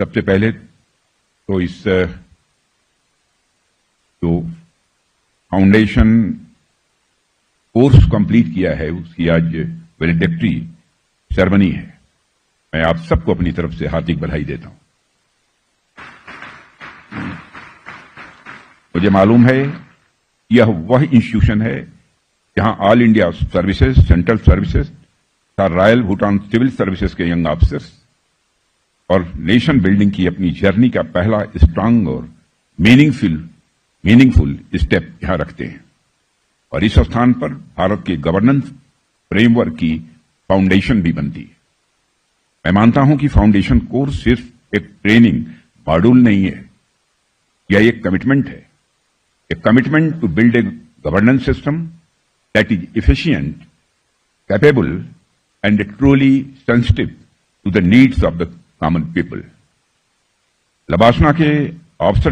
सबसे पहले तो इस जो फाउंडेशन कोर्स कंप्लीट किया है उसकी आज वैलिडिक्टी सेरेमनी है। मैं आप सबको अपनी तरफ से हार्दिक बधाई देता हूं। मुझे मालूम है यह वह इंस्टीट्यूशन है जहां all India services, central services, royal Bhutan civil services के यंग ऑफिसर्स और नेशन बिल्डिंग की अपनी जर्नी का पहला स्ट्रांग और मीनिंगफुल स्टेप यहां रखते हैं और इस स्थान पर भारत के गवर्नेंस फ्रेमवर्क की फाउंडेशन भी बनती है। मैं मानता हूं कि फाउंडेशन कोर्स सिर्फ एक ट्रेनिंग मॉड्यूल नहीं है, यह एक कमिटमेंट है, a commitment to build a governance system that is efficient, capable, and truly sensitive to the needs of the common people. LBSNAA के ऑफिसर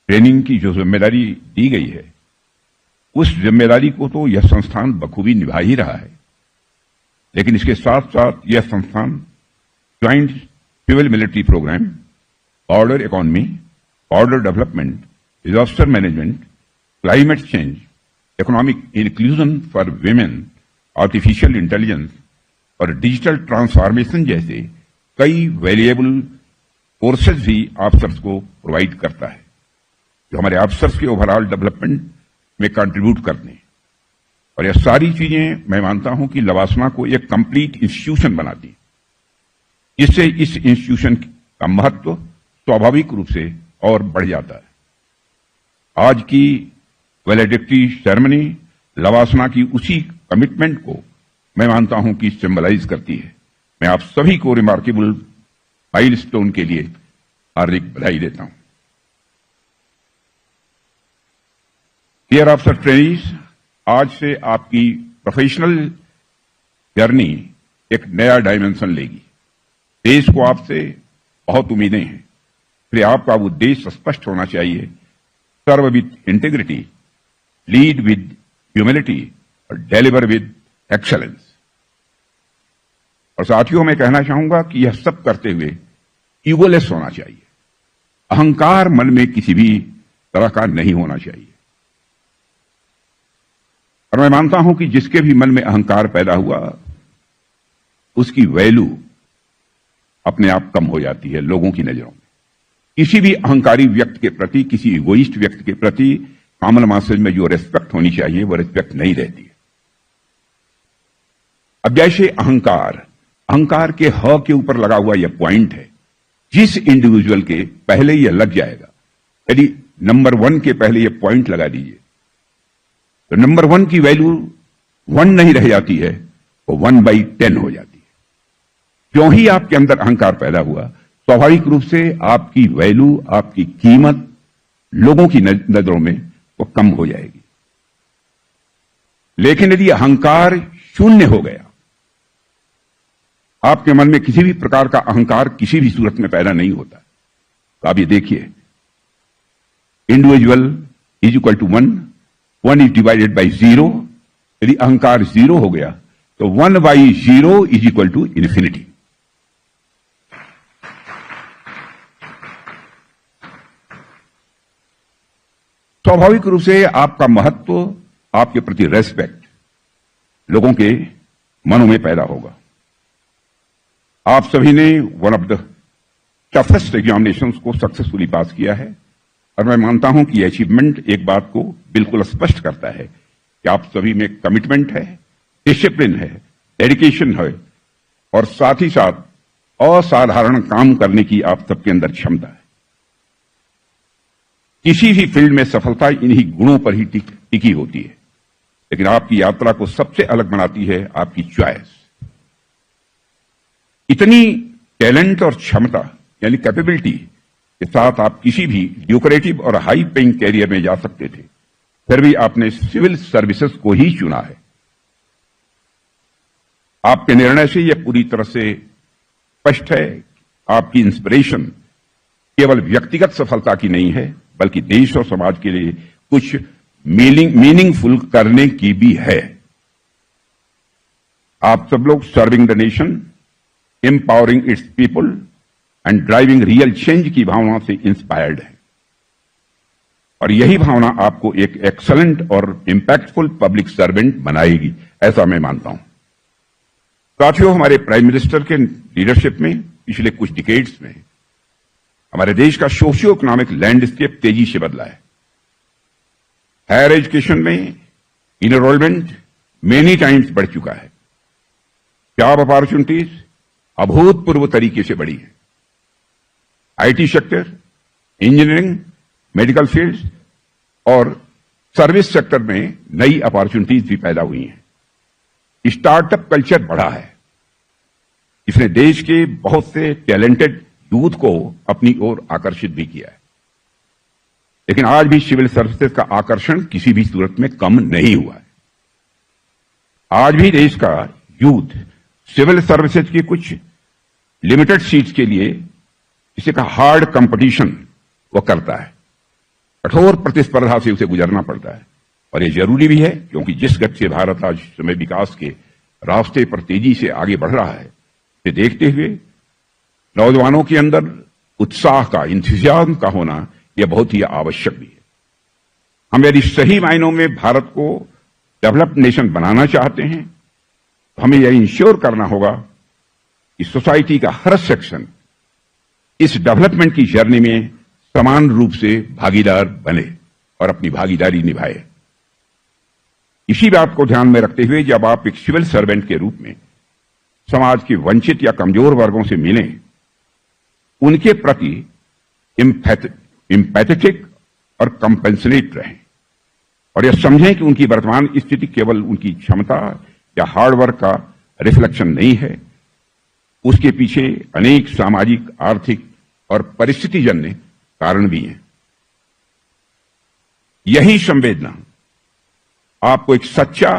ट्रेनिंग की जो जिम्मेदारी दी गई है, उस जिम्मेदारी को तो यह संस्थान बखूबी निभा ही रहा है, लेकिन इसके साथ साथ यह संस्थान joint civil military programme, border economy, border development, disaster management, climate change, economic inclusion for women, artificial intelligence और डिजिटल ट्रांसफॉर्मेशन जैसे कई वैल्यूएबल कोर्सेज भी ऑफिसर्स को प्रोवाइड करता है, जो हमारे ऑफिसर्स के ओवरऑल डेवलपमेंट में कंट्रीब्यूट करते हैं। और यह सारी चीजें मैं मानता हूं कि लवासना को एक कंप्लीट इंस्टीट्यूशन बनाती है, जिससे इस इंस्टीट्यूशन का महत्व स्वाभाविक रूप से और बढ़ जाता है। आज की वैलिडिक्टी सेरेमनी लवासना की उसी कमिटमेंट को मैं मानता हूं कि सिंबलाइज करती है। मैं आप सभी को रिमार्केबल माइलस्टोन के लिए हार्दिक बधाई देता हूं। डियर ऑफिसर ट्रेनीज, आज से आपकी प्रोफेशनल जर्नी एक नया डायमेंशन लेगी। देश को आपसे बहुत उम्मीदें हैं, फिर आपका उद्देश्य स्पष्ट होना चाहिए, serve with integrity, lead with humility और डिलीवर विद एक्सेलेंस। और साथियों, मैं कहना चाहूंगा कि यह सब करते हुए ईगोलेस होना चाहिए, अहंकार मन में किसी भी तरह का नहीं होना चाहिए। और मैं मानता हूं कि जिसके भी मन में अहंकार पैदा हुआ उसकी वैल्यू अपने आप कम हो जाती है लोगों की नजरों में। किसी भी अहंकारी व्यक्ति के प्रति, किसी इगोइस्ट व्यक्ति के प्रति कॉमन मासेज में जो रिस्पेक्ट होनी चाहिए वो रिस्पेक्ट नहीं रहती है। अब जैसे अहंकार के ह के ऊपर लगा हुआ यह पॉइंट है, जिस इंडिविजुअल के पहले यह लग जाएगा, यदि नंबर 1 के पहले यह पॉइंट लगा दीजिए तो नंबर 1 की वैल्यू 1 नहीं रह जाती है, वो 1/10 हो जाती है। क्यों ही आपके अंदर अहंकार पैदा हुआ, स्वाभाविक रूप से आपकी वैल्यू, आपकी कीमत लोगों की नजरों में वो कम हो जाएगी। लेकिन यदि अहंकार शून्य हो गया, आपके मन में किसी भी प्रकार का अहंकार किसी भी सूरत में पैदा नहीं होता, तो आप ये देखिए, individual is equal to 1 is divided by 0। यदि अहंकार 0 हो गया तो 1/0 इज इक्वल टू इन्फिनिटी। स्वाभाविक रूप से आपका महत्व, आपके प्रति रेस्पेक्ट लोगों के मनों में पैदा होगा। आप सभी ने one of the toughest examinations को सक्सेसफुली पास किया है और मैं मानता हूं कि यह अचीवमेंट एक बात को बिल्कुल स्पष्ट करता है कि आप सभी में कमिटमेंट है, डिसिप्लिन है, डेडिकेशन है और साथ ही साथ असाधारण काम करने की आप सबके अंदर क्षमता है। किसी भी फील्ड में सफलता इन्हीं गुणों पर ही टिकी होती है, लेकिन आपकी यात्रा को सबसे अलग बनाती है आपकी चॉइस। इतनी टैलेंट और क्षमता यानी कैपेबिलिटी के साथ आप किसी भी ल्यूक्रेटिव और हाई पेइंग कैरियर में जा सकते थे, फिर भी आपने सिविल सर्विसेज को ही चुना है। आपके निर्णय से यह पूरी तरह से स्पष्ट है, आपकी इंस्पिरेशन केवल व्यक्तिगत सफलता की नहीं है, बल्कि देश और समाज के लिए कुछ मीनिंगफुल करने की भी है। आप सब लोग serving the nation, empowering it's people and driving real change की भावना से इंस्पायर्ड है। और यही भावना आपको एक एक्सलेंट और इंपैक्टफुल पब्लिक सर्वेंट बनाएगी, ऐसा मैं मानता हूं। साथियों, हमारे प्राइम मिनिस्टर के लीडरशिप में पिछले कुछ डिकेड्स में हमारे देश का सोशियो इकोनॉमिक लैंडस्केप तेजी से बदला है। हायर एजुकेशन में इनरोलमेंट मेनी टाइम्स बढ़ चुका है। जॉब अपॉर्चुनिटीज अभूतपूर्व तरीके से बढ़ी है। IT sector, engineering, medical field और सर्विस सेक्टर में नई अपॉर्चुनिटीज भी पैदा हुई हैं। स्टार्टअप कल्चर बढ़ा है। इसने देश के बहुत से टैलेंटेड यूथ को अपनी ओर आकर्षित भी किया है। लेकिन आज भी सिविल सर्विसेज का आकर्षण किसी भी सूरत में कम नहीं हुआ है। आज भी देश का यूथ सिविल सर्विसेज की कुछ लिमिटेड सीट्स के लिए इसे का हार्ड कंपटीशन वो करता है। कठोर प्रतिस्पर्धा से उसे गुजरना पड़ता है। और यह जरूरी भी है, क्योंकि जिस गति से भारत आज समय विकास के रास्ते पर तेजी से आगे बढ़ रहा है, इसे देखते हुए नौजवानों के अंदर उत्साह का, इंतजाम का होना यह बहुत ही आवश्यक भी है। हम यदि सही मायनों में भारत को डेवलप्ड नेशन बनाना चाहते हैं, तो हमें यह इंश्योर करना होगा कि सोसाइटी का हर सेक्शन इस डेवलपमेंट की जर्नी में समान रूप से भागीदार बने और अपनी भागीदारी निभाए। इसी बात को ध्यान में रखते हुए जब आप एक सिविल सर्वेंट के रूप में समाज के वंचित या कमजोर वर्गों से मिलें, उनके प्रति एम्पैथेटिक और कंपेंसनेट रहें और यह समझें कि उनकी वर्तमान स्थिति केवल उनकी क्षमता या हार्डवर्क का रिफ्लेक्शन नहीं है, उसके पीछे अनेक सामाजिक, आर्थिक और परिस्थितिजन्य कारण भी हैं। यही संवेदना आपको एक सच्चा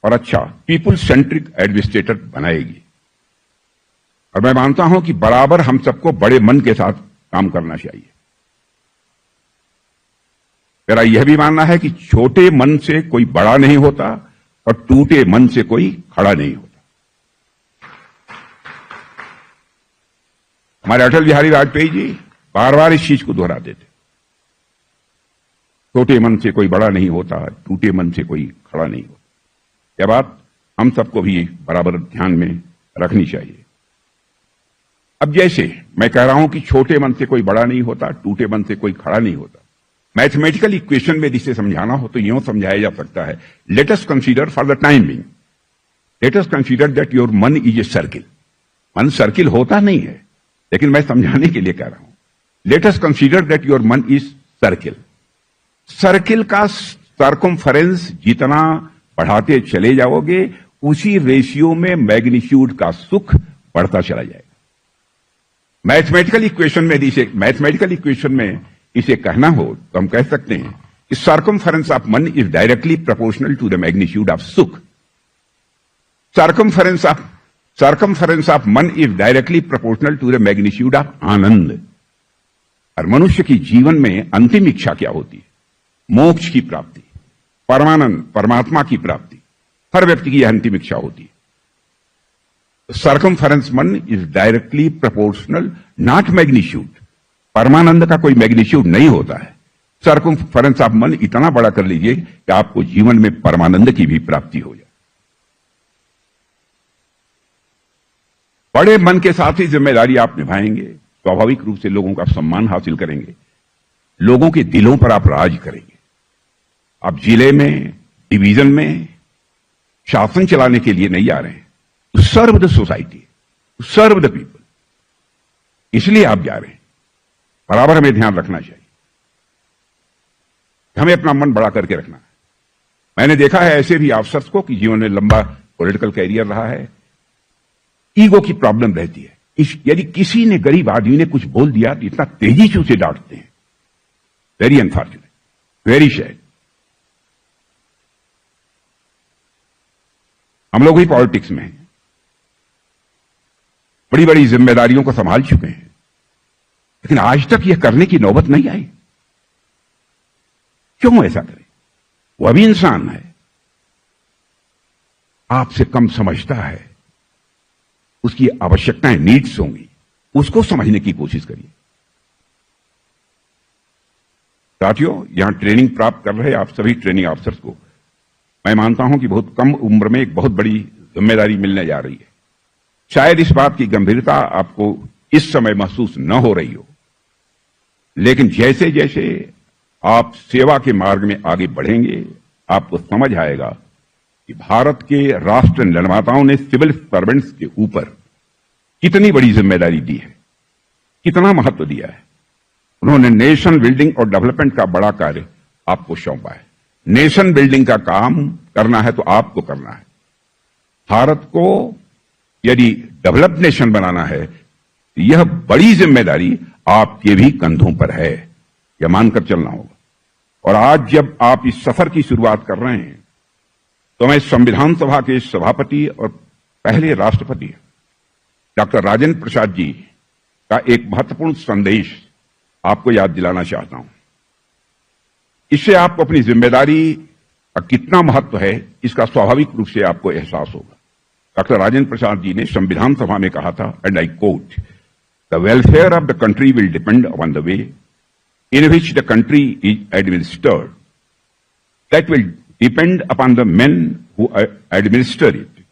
और अच्छा पीपुल सेंट्रिक एडमिनिस्ट्रेटर बनाएगी। और मैं मानता हूं कि बराबर हम सबको बड़े मन के साथ काम करना चाहिए। मेरा यह भी मानना है कि छोटे मन से कोई बड़ा नहीं होता और टूटे मन से कोई खड़ा नहीं होता। हमारे अटल बिहारी वाजपेयी जी बार बार इस चीज को दोहराते थे। छोटे मन से कोई बड़ा नहीं होता, टूटे मन से कोई खड़ा नहीं होता। यह बात हम सबको भी बराबर ध्यान में रखनी चाहिए। अब जैसे मैं कह रहा हूं कि छोटे मन से कोई बड़ा नहीं होता, टूटे मन से कोई खड़ा नहीं होता, मैथमेटिकल इक्वेशन में जिसे समझाना हो तो यूं समझाया जा सकता है, let us consider for the time being, let us consider that your मन इज ए सर्किल। मन सर्किल होता नहीं है, लेकिन मैं समझाने के लिए कह रहा हूं, let us consider that your मन इज सर्किल। सर्किल का सर्कमफरेंस जितना बढ़ाते चले जाओगे, उसी रेशियो में मैग्नीट्यूड का सुख बढ़ता चला जाएगा। मैथमेटिकल इक्वेशन में इसे कहना हो तो हम कह सकते हैं कि सर्कमफरेंस ऑफ मन is directly proportional to the magnitude of सुख। सर्कमफरेंस ऑफ मन is directly proportional to the magnitude of आनंद। और मनुष्य की जीवन में अंतिम इच्छा क्या होती है? मोक्ष की प्राप्ति, परमानंद, परमात्मा की प्राप्ति। हर व्यक्ति की यह अंतिम इच्छा होती है। सर्कमफरेंस मन is directly proportional, not magnitude. परमानंद का कोई मैग्नीट्यूड नहीं होता है। सर्कमफरेंस ऑफ मन इतना बड़ा कर लीजिए कि आपको जीवन में परमानंद की भी प्राप्ति हो जाए। बड़े मन के साथ ही जिम्मेदारी आप निभाएंगे, स्वाभाविक रूप से लोगों का सम्मान हासिल करेंगे, लोगों के दिलों पर आप राज करेंगे। आप जिले में, डिवीजन में शासन चलाने के लिए नहीं आ रहे हैं, to serve the society, to serve the people. इसलिए आप जा रहे हैं। बराबर हमें ध्यान रखना चाहिए, हमें अपना मन बड़ा करके रखना है। मैंने देखा है ऐसे भी अफसर्स को कि जीवन में लंबा पॉलिटिकल कैरियर रहा है, ईगो की प्रॉब्लम रहती है। यदि किसी ने, गरीब आदमी ने कुछ बोल दिया तो इतना तेजी से उसे डांटते हैं। Very unfortunate, very sad. हम लोग भी पॉलिटिक्स में हैं, बड़ी बड़ी जिम्मेदारियों को संभाल चुके हैं, लेकिन आज तक यह करने की नौबत नहीं आई। क्यों ऐसा करें? वह भी इंसान है, आपसे कम समझता है, उसकी आवश्यकताएं, नीड्स होंगी, उसको समझने की कोशिश करिए। साथियों, यहां ट्रेनिंग प्राप्त कर रहे आप सभी ट्रेनिंग ऑफिसर्स को मैं मानता हूं कि बहुत कम उम्र में एक बहुत बड़ी जिम्मेदारी मिलने जा रही है। शायद इस बात की गंभीरता आपको इस समय महसूस न हो रही हो, लेकिन जैसे जैसे आप सेवा के मार्ग में आगे बढ़ेंगे, आपको समझ आएगा कि भारत के राष्ट्र निर्माताओं ने सिविल सर्वेंट्स के ऊपर कितनी बड़ी जिम्मेदारी दी है, कितना महत्व दिया है। उन्होंने नेशन बिल्डिंग और डेवलपमेंट का बड़ा कार्य आपको सौंपा है। नेशन बिल्डिंग का काम करना है तो आपको करना है। भारत को यदि डेवलप्ड नेशन बनाना है, यह बड़ी जिम्मेदारी आपके भी कंधों पर है, यह मानकर चलना होगा। और आज जब आप इस सफर की शुरुआत कर रहे हैं, तो मैं संविधान सभा के सभापति और पहले राष्ट्रपति डॉक्टर राजेंद्र प्रसाद जी का एक महत्वपूर्ण संदेश आपको याद दिलाना चाहता हूं। इससे आपको अपनी जिम्मेदारी का कितना महत्व है, इसका स्वाभाविक रूप से आपको एहसास होगा। डॉक्टर राजेंद्र प्रसाद जी ने संविधान सभा में कहा था, and I quote, the welfare of the country will depend on the way in which the country is administered. That will depend upon the men who administer it.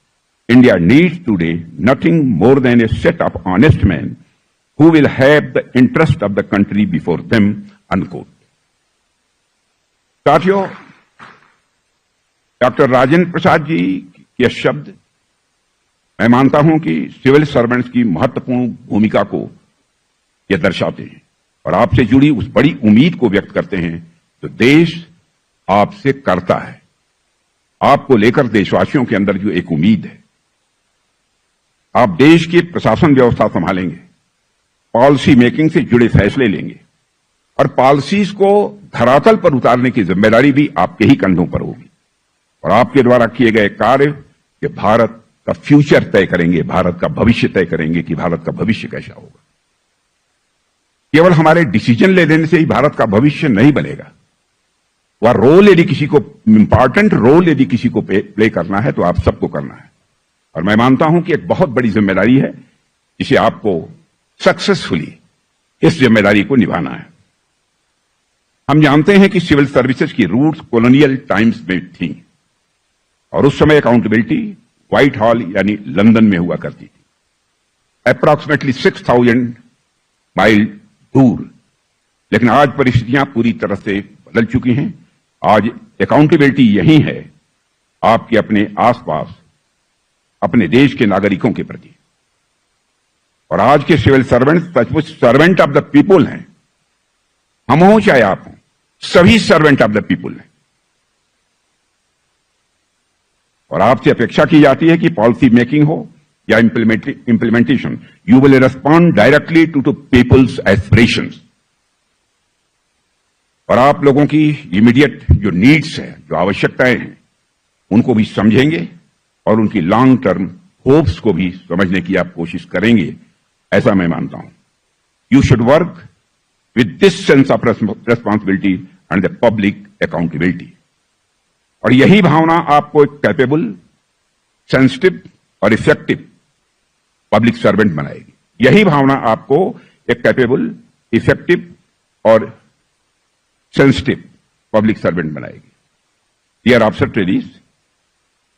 India needs today nothing more than a set of honest men who will have the interest of the country before them, unquote. साथियों, doctor Rajendra Prasad ji के शब्द मैं मानता हूं कि civil servants की महत्वपूर्ण भूमिका को यह दर्शाते हैं और आपसे जुड़ी उस बड़ी उम्मीद को व्यक्त करते हैं जो देश आपसे करता है। आपको लेकर देशवासियों के अंदर जो एक उम्मीद है, आप देश की प्रशासन व्यवस्था संभालेंगे, पॉलिसी मेकिंग से जुड़े फैसले लेंगे और पॉलिसीज को धरातल पर उतारने की जिम्मेदारी भी आपके ही कंधों पर होगी। और आपके द्वारा किए गए कार्य कि भारत का फ्यूचर तय करेंगे, भारत का भविष्य तय करेंगे कि भारत का भविष्य कैसा होगा। केवल हमारे डिसीजन ले लेने से ही भारत का भविष्य नहीं बनेगा। वह रोल यदि किसी को, इंपॉर्टेंट रोल यदि किसी को प्ले करना है तो आप सबको करना है। और मैं मानता हूं कि एक बहुत बड़ी जिम्मेदारी है जिसे आपको सक्सेसफुली इस जिम्मेदारी को निभाना है। हम जानते हैं कि सिविल सर्विसेज की रूट्स कॉलोनियल टाइम्स में थी और उस समय अकाउंटेबिलिटी व्हाइट हॉल यानी लंदन में हुआ करती थी, अप्रॉक्सीमेटली 6000 माइल दूर। लेकिन आज परिस्थितियां पूरी तरह से बदल चुकी हैं। आज अकाउंटेबिलिटी यही है आपके अपने आसपास, अपने देश के नागरिकों के प्रति। और आज के सिविल सर्वेंट सचमुच सर्वेंट ऑफ द पीपुल हैं। हम हो चाहे आप हो, सभी सर्वेंट ऑफ द पीपुल हैं। और आपसे अपेक्षा की जाती है कि पॉलिसी मेकिंग हो या implementation, you will respond directly to people's aspirations. और आप लोगों की इमीडिएट जो नीड्स है, जो आवश्यकताएं हैं, उनको भी समझेंगे और उनकी लॉन्ग टर्म होप्स को भी समझने की आप कोशिश करेंगे, ऐसा मैं मानता हूं। You should work with this sense of responsibility and the public accountability. और यही भावना आपको एक कैपेबल, सेंसिटिव और इफेक्टिव पब्लिक सर्वेंट बनाएगी। यही भावना आपको एक कैपेबल, इफेक्टिव और सेंसिटिव पब्लिक सर्वेंट बनाएगी। डियर ऑफिसर ट्रेनीज,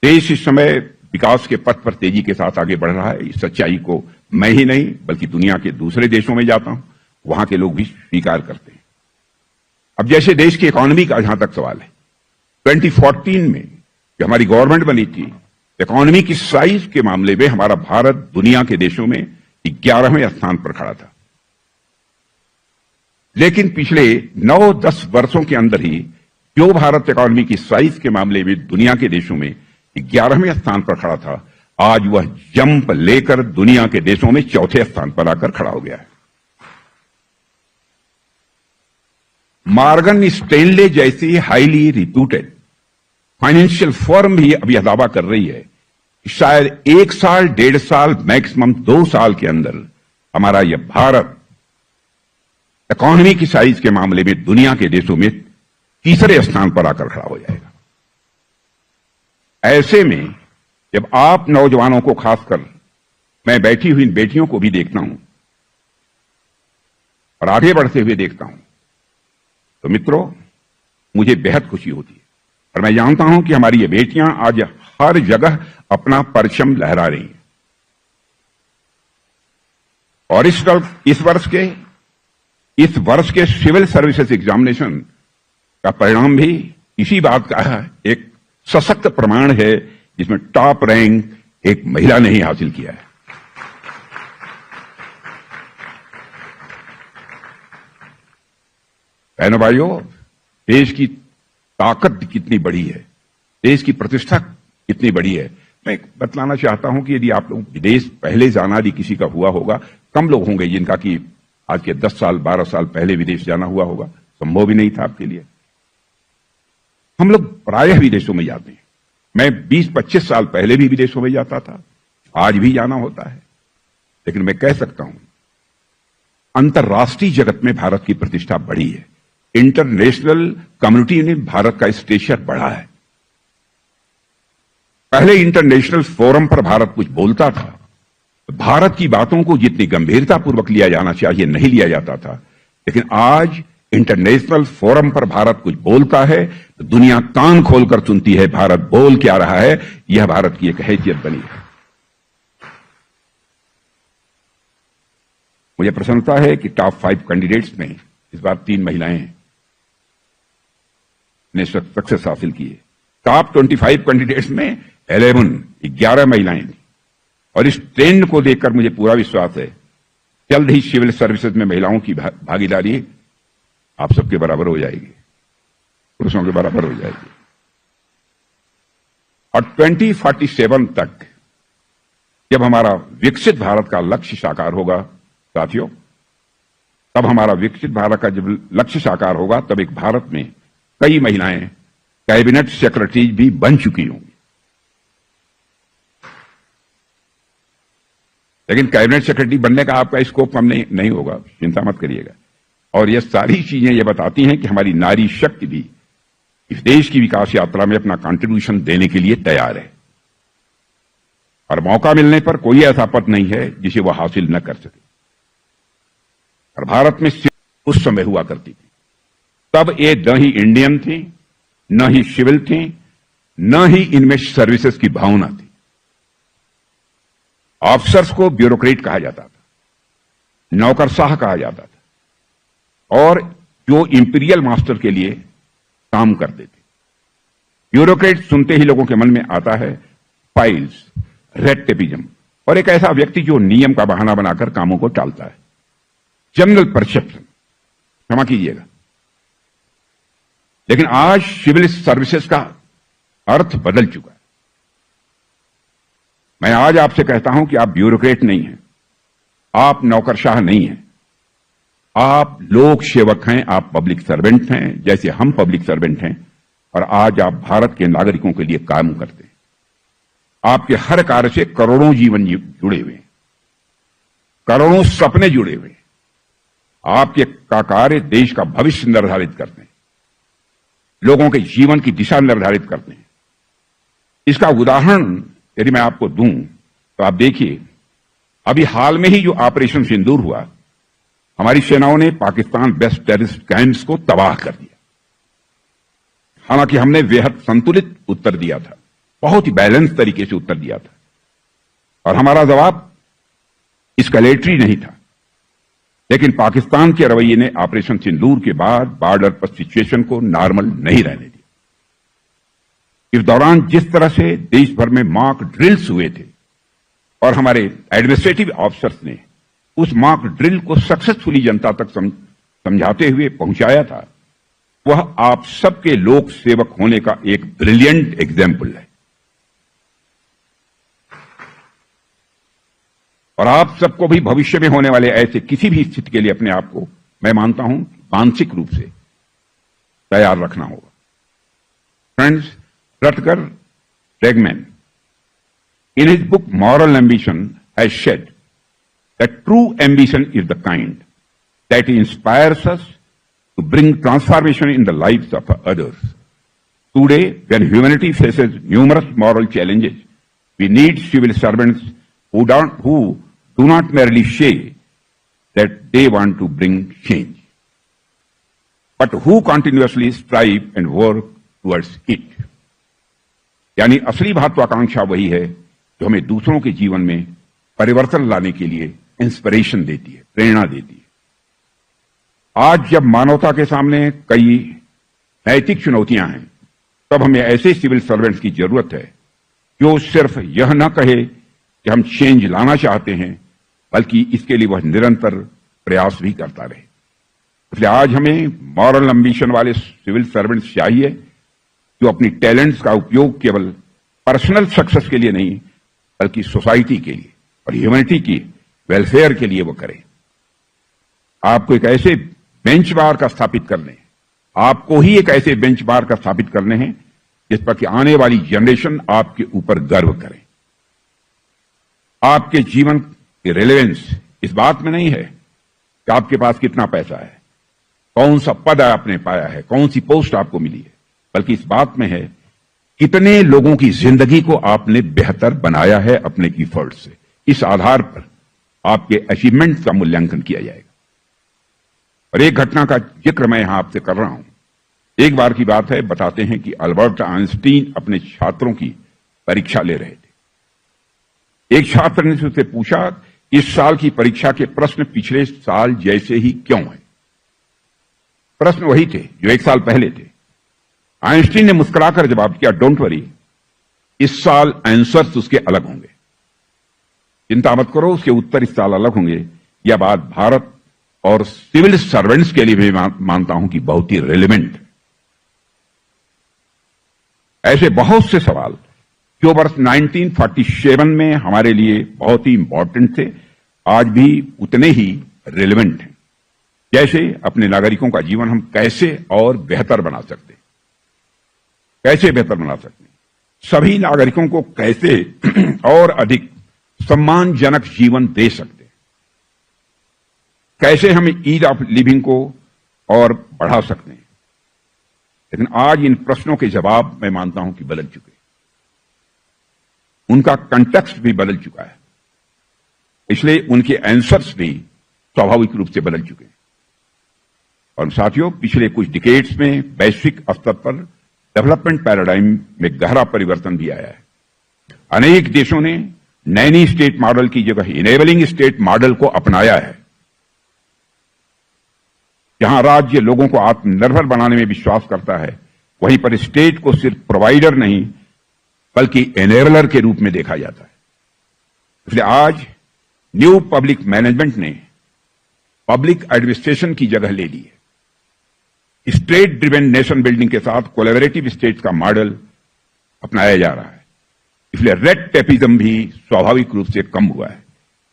देश इस समय विकास के पथ पर तेजी के साथ आगे बढ़ रहा है। इस सच्चाई को मैं ही नहीं बल्कि दुनिया के दूसरे देशों में जाता हूं, वहां के लोग भी स्वीकार करते हैं। अब जैसे देश की इकोनॉमी का जहां तक सवाल है, 2014 में जो हमारी गवर्नमेंट बनी थी, इकोनॉमी की साइज के मामले में हमारा भारत दुनिया के देशों में 11वें स्थान पर खड़ा था। लेकिन पिछले 9-10 वर्षों के अंदर ही जो भारत इकोनॉमी की साइज के मामले में दुनिया के देशों में 11वें स्थान पर खड़ा था, आज वह जंप लेकर दुनिया के देशों में 4थे स्थान पर आकर खड़ा हो गया है। मॉर्गन स्टैनले जैसी हाईली रिप्यूटेड फाइनेंशियल फर्म भी अब यह दावा कर रही है कि शायद 1 साल, 1.5 साल, मैक्सिमम 2 साल के अंदर हमारा यह भारत इकोनॉमी की साइज के मामले में दुनिया के देशों में 3रे स्थान पर आकर खड़ा हो जाएगा। ऐसे में जब आप नौजवानों को, खासकर मैं बैठी हुई इन बेटियों को भी देखता हूं, और आगे बढ़ते हुए देखता हूं तो मित्रों, मुझे बेहद खुशी होती है। और मैं जानता हूं कि हमारी ये बेटियां आज हर जगह अपना परचम लहरा रही हैं। और इस वर्ष के सिविल सर्विसेज एग्जामिनेशन का परिणाम भी इसी बात का एक सशक्त प्रमाण है, जिसमें टॉप रैंक एक महिला ने ही हासिल किया है। बहनों भाइयों, देश की ताकत कितनी बड़ी है, देश की प्रतिष्ठा कितनी बड़ी है। मैं बतलाना चाहता हूं कि यदि आप लोग विदेश पहले जाना यदि किसी का हुआ होगा, कम लोग होंगे जिनका कि आज के 10 साल 12 साल पहले विदेश जाना हुआ होगा। संभव ही नहीं था आपके लिए। हम लोग प्रायः विदेशों में जाते हैं। मैं 20-25 साल पहले भी विदेशों में जाता था, आज भी जाना होता है। लेकिन मैं कह सकता हूं, अंतर्राष्ट्रीय जगत में भारत की प्रतिष्ठा बढ़ी है। इंटरनेशनल कम्युनिटी ने भारत का स्टेचर बढ़ा है। पहले इंटरनेशनल फोरम पर भारत कुछ बोलता था, भारत की बातों को जितनी गंभीरतापूर्वक लिया जाना चाहिए नहीं लिया जाता था। लेकिन आज इंटरनेशनल फोरम पर भारत कुछ बोलता है तो दुनिया कान खोलकर सुनती है भारत बोल क्या रहा है। यह भारत की एक हैसियत बनी है। मुझे प्रसन्नता है कि टॉप 5 कैंडिडेट्स में इस बार 3 महिलाएं ने सक्सेस हासिल की है। टॉप 25 कैंडिडेट्स में 11 महिलाएं थी। और इस ट्रेंड को देखकर मुझे पूरा विश्वास है, जल्द ही सिविल सर्विसेज में महिलाओं की भागीदारी आप सबके बराबर हो जाएगी, पुरुषों के बराबर हो जाएगी। और 2047 तक जब हमारा विकसित भारत का लक्ष्य साकार होगा साथियों, तब हमारा विकसित भारत का जब लक्ष्य साकार होगा, तब एक भारत में कई महिलाएं कैबिनेट सेक्रेटरी भी बन चुकी होंगी। लेकिन कैबिनेट सेक्रेटरी बनने का आपका स्कोप कम नहीं होगा, चिंता मत करिएगा। और ये सारी चीजें ये बताती हैं कि हमारी नारी शक्ति भी इस देश की विकास यात्रा में अपना कंट्रीब्यूशन देने के लिए तैयार है। और मौका मिलने पर कोई ऐसा पद नहीं है जिसे वह हासिल न कर सके। और भारत में उस समय हुआ करती थी, तब ये न ही इंडियन थी, न ही सिविल थी, न ही इनमें सर्विसेज की भावना थी। ऑफिसर्स को ब्यूरोक्रेट कहा जाता था, नौकरशाह कहा जाता था, और जो इंपीरियल मास्टर के लिए काम करते थे। ब्यूरोक्रेट सुनते ही लोगों के मन में आता है फाइल्स, रेड टेपिज्म, और एक ऐसा व्यक्ति जो नियम का बहाना बनाकर कामों को टालता है। जनरल परसेप्शन, क्षमा कीजिएगा। लेकिन आज सिविल सर्विसेज का अर्थ बदल चुका है। मैं आज आपसे कहता हूं कि आप ब्यूरोक्रेट नहीं हैं, आप नौकरशाह नहीं हैं, आप लोक सेवक हैं, आप पब्लिक सर्वेंट हैं, जैसे हम पब्लिक सर्वेंट हैं। और आज आप भारत के नागरिकों के लिए काम करते हैं। आपके हर कार्य से करोड़ों जीवन जुड़े हुए हैं, करोड़ों सपने जुड़े हुए हैं। आपके का कार्य देश का भविष्य निर्धारित करते हैं, लोगों के जीवन की दिशा निर्धारित करते हैं। इसका उदाहरण यदि मैं आपको दूं तो आप देखिए, अभी हाल में ही जो ऑपरेशन सिंदूर हुआ, हमारी सेनाओं ने पाकिस्तान बेस्ड टेररिस्ट कैंप्स को तबाह कर दिया। हालांकि हमने बेहद संतुलित उत्तर दिया था, बहुत ही बैलेंस तरीके से उत्तर दिया था, और हमारा जवाब एस्केलेटरी नहीं था। लेकिन पाकिस्तान के रवैये ने ऑपरेशन सिंदूर के बाद बॉर्डर पर सिचुएशन को नॉर्मल नहीं रहने दिया। इस दौरान जिस तरह से देश भर में मॉक ड्रिल्स हुए थे, और हमारे एडमिनिस्ट्रेटिव ऑफिसर्स ने उस मॉक ड्रिल को सक्सेसफुली जनता तक समझाते हुए पहुंचाया था, वह आप सबके लोक सेवक होने का एक ब्रिलियंट एग्जाम्पल है। और आप सबको भी भविष्य में होने वाले ऐसे किसी भी स्थिति के लिए अपने आप को, मैं मानता हूं, मानसिक रूप से तैयार रखना होगा। Friends, Rutger Bregman, in his book Moral Ambition, has said that true ambition is the kind that inspires us to bring transformation in the lives of others. Today, when humanity faces numerous moral challenges, we need civil servants who do not merely say that they want to bring change, but who continuously strive and work towards it. यानी असली महत्वाकांक्षा वही है जो हमें दूसरों के जीवन में परिवर्तन लाने के लिए इंस्पिरेशन देती है, प्रेरणा देती है। आज जब मानवता के सामने कई नैतिक चुनौतियां हैं, तब हमें ऐसे सिविल सर्वेंट्स की जरूरत है जो सिर्फ यह न कहे कि हम चेंज लाना चाहते हैं, बल्कि इसके लिए वह निरंतर प्रयास भी करता रहे। इसलिए आज हमें मॉरल एम्बिशन वाले सिविल सर्वेंट्स चाहिए जो अपनी टैलेंट्स का उपयोग केवल पर्सनल सक्सेस के लिए नहीं, बल्कि सोसाइटी के लिए और ह्यूमैनिटी की वेलफेयर के लिए वो करें। आपको एक ऐसे बेंचमार्क का स्थापित करने, आपको ही एक ऐसे बेंचमार्क का स्थापित करने हैं जिस पर कि आने वाली जनरेशन आपके ऊपर गर्व करे। आपके जीवन की रेलेवेंस इस बात में नहीं है कि आपके पास कितना पैसा है, कौन सा पद आपने पाया है, कौन सी पोस्ट आपको मिली है, बल्कि इस बात में है कितने लोगों की जिंदगी को आपने बेहतर बनाया है अपने एफर्ट से। इस आधार पर आपके अचीवमेंट का मूल्यांकन किया जाएगा। और एक घटना का जिक्र मैं यहां आपसे कर रहा हूं। एक बार की बात है, बताते हैं कि अल्बर्ट आइंस्टीन अपने छात्रों की परीक्षा ले रहे थे। एक छात्र ने उससे पूछा, इस साल की परीक्षा के प्रश्न पिछले साल जैसे ही क्यों है? प्रश्न वही थे जो एक साल पहले थे। आइंस्टीन ने मुस्कुराकर जवाब किया, डोंट वरी, इस साल आंसर्स उसके अलग होंगे, चिंता मत करो, उसके उत्तर इस साल अलग होंगे। यह बात भारत और सिविल सर्वेंट्स के लिए भी मानता हूं कि बहुत ही रेलेवेंट है। ऐसे बहुत से सवाल जो वर्ष 1947 में हमारे लिए बहुत ही इंपॉर्टेंट थे, आज भी उतने ही रेलेवेंट हैं। जैसे अपने नागरिकों का जीवन हम कैसे और बेहतर बना सकते हैं, कैसे बेहतर बना सकते हैं, सभी नागरिकों को कैसे और अधिक सम्मानजनक जीवन दे सकते हैं, कैसे हम ईज ऑफ लिविंग को और बढ़ा सकते हैं। लेकिन आज इन प्रश्नों के जवाब मैं मानता हूं कि बदल चुके हैं, उनका कंटेक्स्ट भी बदल चुका है, इसलिए उनके आंसर्स भी स्वाभाविक रूप से बदल चुके हैं। और साथियों, पिछले कुछ डिकेड्स में वैश्विक स्तर पर डेवलपमेंट पैराडाइम में गहरा परिवर्तन भी आया है। अनेक देशों ने नैनी स्टेट मॉडल की जगह इनेबलिंग स्टेट मॉडल को अपनाया है, जहां राज्य लोगों को आत्मनिर्भर बनाने में विश्वास करता है, वहीं पर स्टेट को सिर्फ प्रोवाइडर नहीं बल्कि एनेबलर के रूप में देखा जाता है। इसलिए आज न्यू पब्लिक मैनेजमेंट ने पब्लिक एडमिनिस्ट्रेशन की जगह ले ली है। स्टेट ड्रिवन नेशन बिल्डिंग के साथ कोलैबोरेटिव स्टेट का मॉडल अपनाया जा रहा है। इसलिए रेड टेपिज्म भी स्वाभाविक रूप से कम हुआ है,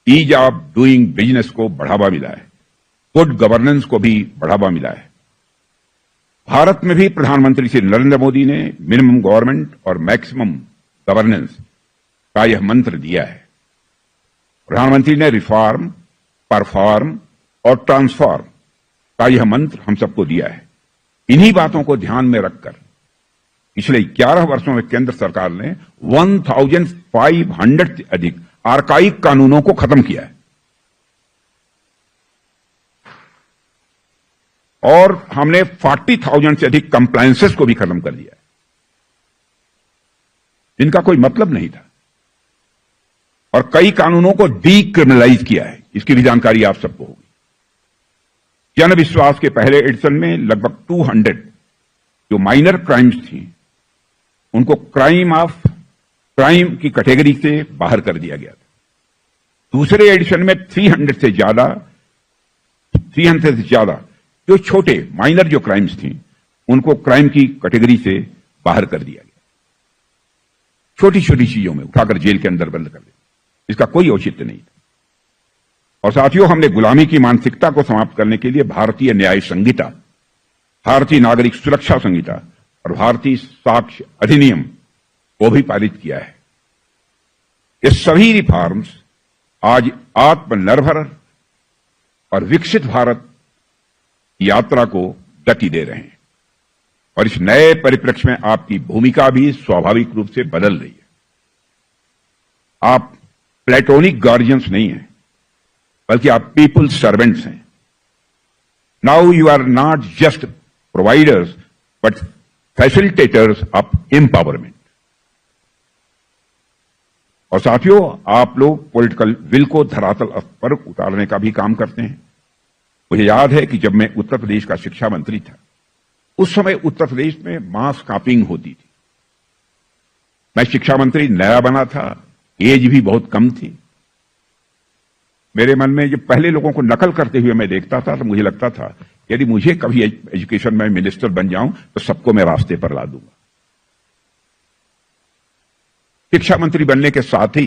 ईज ऑफ डूइंग बिजनेस को बढ़ावा मिला है, गुड गवर्नेंस को भी बढ़ावा मिला है। भारत में भी प्रधानमंत्री श्री नरेंद्र मोदी ने मिनिमम गवर्नमेंट और मैक्सिमम गवर्नेंस का यह मंत्र दिया है। प्रधानमंत्री ने रिफॉर्म, परफॉर्म और ट्रांसफॉर्म का यह मंत्र हम सबको दिया है। इन्हीं बातों को ध्यान में रखकर पिछले 11 वर्षों में केंद्र सरकार ने 1500 से अधिक आर्काइक कानूनों को खत्म किया है और हमने 40,000 से अधिक कंप्लायंसेस को भी खत्म कर दिया है, जिनका कोई मतलब नहीं था। और कई कानूनों को डीक्रिमिनलाइज किया है, इसकी भी जानकारी आप सबको होगी। जन विश्वास के पहले एडिशन में लगभग 200 जो माइनर क्राइम्स थी, उनको क्राइम की कैटेगरी से बाहर कर दिया गया था। दूसरे एडिशन में 300 से ज्यादा जो छोटे माइनर जो क्राइम्स थी, उनको क्राइम की कैटेगरी से बाहर कर दिया गया। छोटी छोटी चीजों में उठाकर जेल के अंदर बंद कर दिया, इसका कोई औचित्य नहीं था। और साथियों, हमने गुलामी की मानसिकता को समाप्त करने के लिए भारतीय न्याय संहिता, भारतीय नागरिक सुरक्षा संहिता और भारतीय साक्ष्य अधिनियम को भी पारित किया है। ये सभी रिफॉर्म्स आज आत्मनिर्भर और विकसित भारत की यात्रा को गति दे रहे हैं। और इस नए परिप्रेक्ष्य में आपकी भूमिका भी स्वाभाविक रूप से बदल रही है। आप प्लेटोनिक गार्जियंस नहीं हैं, बल्कि आप पीपल सर्वेंट्स हैं। Now you are not just providers but facilitators of empowerment. और साथियों, आप लोग पॉलिटिकल विल को धरातल पर उतारने का भी काम करते हैं। मुझे याद है कि जब मैं उत्तर प्रदेश का शिक्षा मंत्री था, उस समय उत्तर प्रदेश में मास कापिंग होती थी। मैं शिक्षा मंत्री नया बना था, एज भी बहुत कम थी। मेरे मन में जब पहले लोगों को नकल करते हुए मैं देखता था तो मुझे लगता था यदि मुझे कभी एजुकेशन में मिनिस्टर बन जाऊं तो सबको मैं रास्ते पर ला दूंगा। शिक्षा मंत्री बनने के साथ ही